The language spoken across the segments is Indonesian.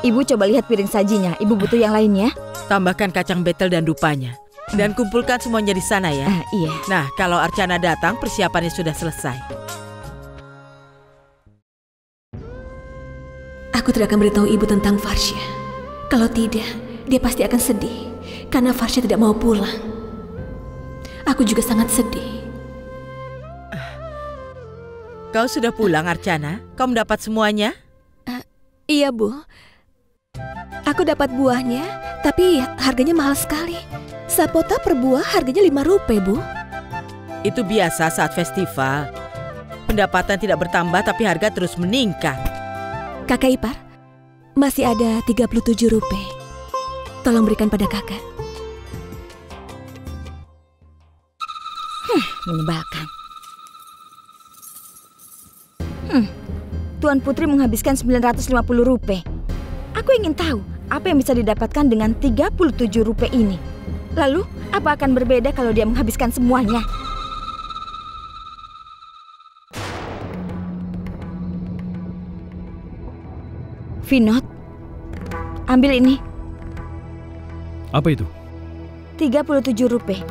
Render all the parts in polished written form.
Ibu coba lihat piring sajinya. Ibu butuh yang lainnya? Tambahkan kacang betel dan dupanya. Dan kumpulkan semuanya di sana ya. Iya. Nah, kalau Archana datang, persiapannya sudah selesai. Aku tidak akan beritahu ibu tentang Varsha. Kalau tidak, dia pasti akan sedih. Karena Varsha tidak mau pulang. Aku juga sangat sedih. Kau sudah pulang, Archana? Kau mendapat semuanya? Iya, Bu. Aku dapat buahnya, tapi harganya mahal sekali. Sapota per buah harganya Rp5, Bu. Itu biasa saat festival. Pendapatan tidak bertambah, tapi harga terus meningkat. Kakak ipar, masih ada Rp37. Tolong berikan pada kakak. Menyebalkan. Tuan Putri menghabiskan Rp950. Aku ingin tahu apa yang bisa didapatkan dengan Rp37 ini. Lalu, apa akan berbeda kalau dia menghabiskan semuanya? Vinod, ambil ini. Apa itu? Rp37.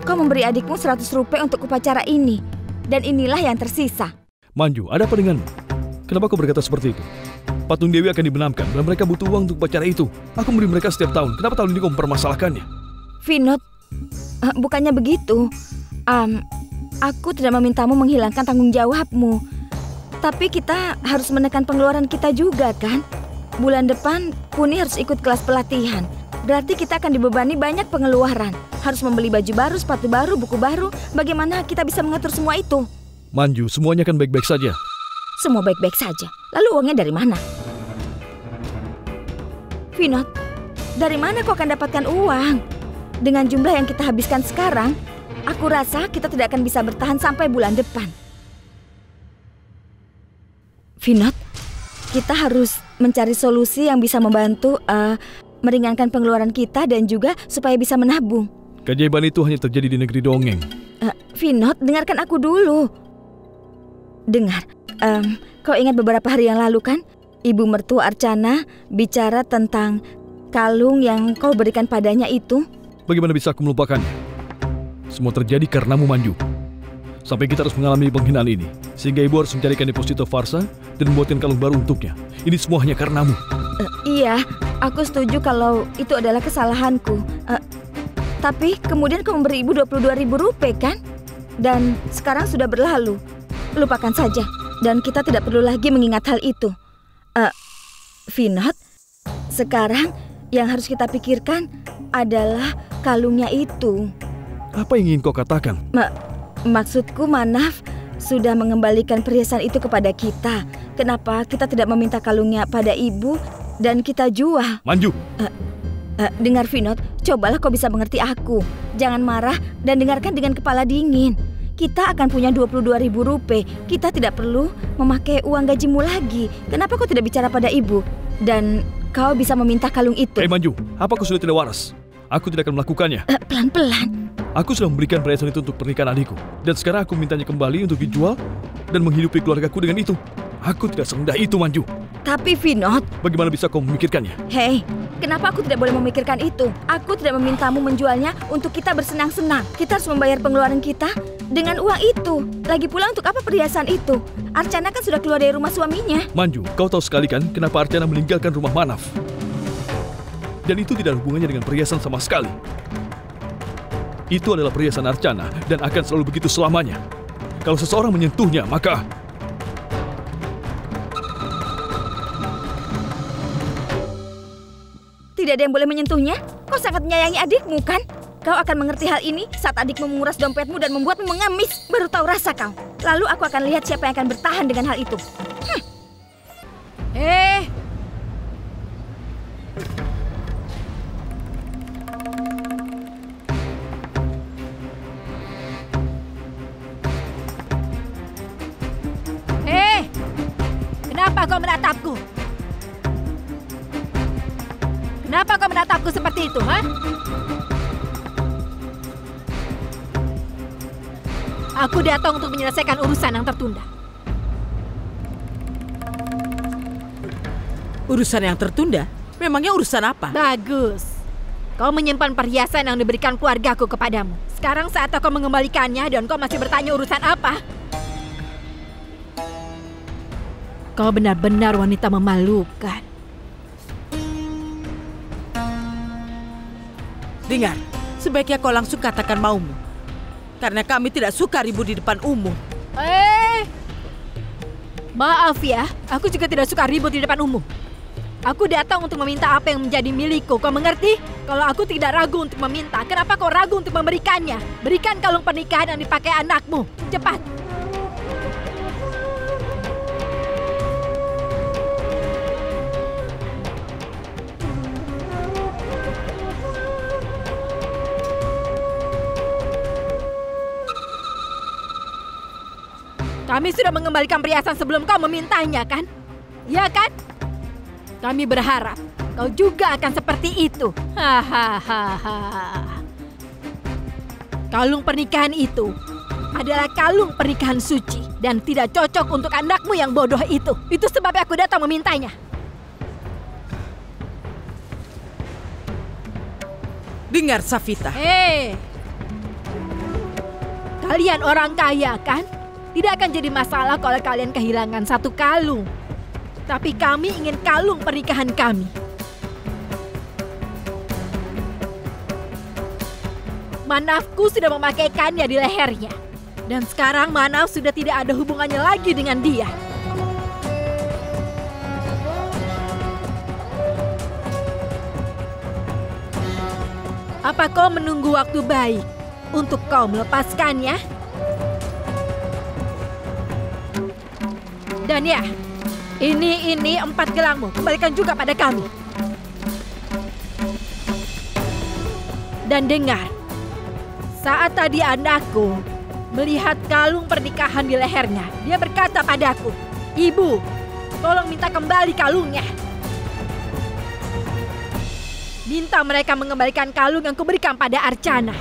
Kau memberi adikmu Rp100 untuk upacara ini. Dan inilah yang tersisa. Manju, ada apa denganmu? Kenapa kau berkata seperti itu? Patung Dewi akan dibenamkan dan mereka butuh uang untuk upacara itu. Aku memberi mereka setiap tahun. Kenapa tahun ini kau mempermasalahkannya? Vinod, bukannya begitu. Aku tidak memintamu menghilangkan tanggung jawabmu. Tapi kita harus menekan pengeluaran kita juga, kan? Bulan depan, Puni harus ikut kelas pelatihan. Berarti kita akan dibebani banyak pengeluaran. Harus membeli baju baru, sepatu baru, buku baru. Bagaimana kita bisa mengatur semua itu? Manju, semuanya akan baik-baik saja. Semua baik-baik saja. Lalu uangnya dari mana? Vinod, dari mana kau akan dapatkan uang? Dengan jumlah yang kita habiskan sekarang, aku rasa kita tidak akan bisa bertahan sampai bulan depan. Vinod, kita harus mencari solusi yang bisa membantu meringankan pengeluaran kita dan juga supaya bisa menabung. Keajaiban itu hanya terjadi di negeri dongeng. Vinod, dengarkan aku dulu. Dengar, kau ingat beberapa hari yang lalu kan? Ibu mertua Archana bicara tentang kalung yang kau berikan padanya itu. Bagaimana bisa aku melupakannya? Semua terjadi karenamu, Manju. Sampai kita harus mengalami penghinaan ini. Sehingga ibu harus mencarikan deposito Varsha dan membuatkan kalung baru untuknya. Ini semua hanya karenamu. Iya, aku setuju kalau itu adalah kesalahanku. Tapi kemudian kau memberi ibu Rp22.000 kan? Dan sekarang sudah berlalu. Lupakan saja. Dan kita tidak perlu lagi mengingat hal itu. Vinod, sekarang yang harus kita pikirkan adalah kalungnya itu. Apa yang ingin kau katakan? Maksudku, Manaf sudah mengembalikan perhiasan itu kepada kita. Kenapa kita tidak meminta kalungnya pada ibu dan kita jual? Manju! Dengar Vinod, cobalah kau bisa mengerti aku. Jangan marah dan dengarkan dengan kepala dingin. Kita akan punya Rp22.000. Kita tidak perlu memakai uang gajimu lagi. Kenapa kau tidak bicara pada ibu? Dan kau bisa meminta kalung itu. Manju, apa kau sudah tidak waras? Aku tidak akan melakukannya. Pelan-pelan. Aku sudah memberikan perhiasan itu untuk pernikahan adikku. Dan sekarang aku mintanya kembali untuk dijual dan menghidupi keluargaku dengan itu. Aku tidak serendah itu, Manju. Tapi Vinod, bagaimana bisa kau memikirkannya? Hei, kenapa aku tidak boleh memikirkan itu? Aku tidak memintamu menjualnya untuk kita bersenang-senang. Kita harus membayar pengeluaran kita dengan uang itu. Lagi pula untuk apa perhiasan itu? Archana kan sudah keluar dari rumah suaminya. Manju, kau tahu sekali kan kenapa Archana meninggalkan rumah Manaf? Dan itu tidak ada hubungannya dengan perhiasan sama sekali. Itu adalah perhiasan Archana dan akan selalu begitu selamanya. Kalau seseorang menyentuhnya, maka... Tidak ada yang boleh menyentuhnya? Kau sangat menyayangi adikmu, kan? Kau akan mengerti hal ini saat adikmu menguras dompetmu dan membuatmu mengemis. Baru tahu rasa kau. Lalu aku akan lihat siapa yang akan bertahan dengan hal itu. Kenapa kau menatapku? Kenapa kau menatapku seperti itu, ha? Aku datang untuk menyelesaikan urusan yang tertunda. Urusan yang tertunda? Memangnya urusan apa? Bagus. Kau menyimpan perhiasan yang diberikan keluargaku kepadamu. Sekarang saat kau mengembalikannya dan kau masih bertanya urusan apa? Kau benar-benar wanita memalukan. Dengar, sebaiknya kau langsung katakan maumu. Karena kami tidak suka ribut di depan umum. Maaf ya, aku juga tidak suka ribut di depan umum. Aku datang untuk meminta apa yang menjadi milikku, kau mengerti? Kalau aku tidak ragu untuk meminta, kenapa kau ragu untuk memberikannya? Berikan kalung pernikahan yang dipakai anakmu, cepat. Kami sudah mengembalikan perhiasan sebelum kau memintanya, kan? Ya kan? Kami berharap kau juga akan seperti itu. Hahaha. Kalung pernikahan itu adalah kalung pernikahan suci dan tidak cocok untuk anakmu yang bodoh itu. Itu sebabnya aku datang memintanya. Dengar, Safita. Kalian orang kaya, kan? Tidak akan jadi masalah kalau kalian kehilangan satu kalung. Tapi kami ingin kalung pernikahan kami. Manafku sudah memakaikannya di lehernya. Dan sekarang Manaf sudah tidak ada hubungannya lagi dengan dia. Apa kau menunggu waktu baik untuk kau melepaskannya? Dan ya, ini 4 gelangmu, kembalikan juga pada kami. Dan dengar, saat tadi anakku melihat kalung pernikahan di lehernya, dia berkata padaku, "Ibu, tolong minta kembali kalungnya." Minta mereka mengembalikan kalung yang kuberikan pada Archana.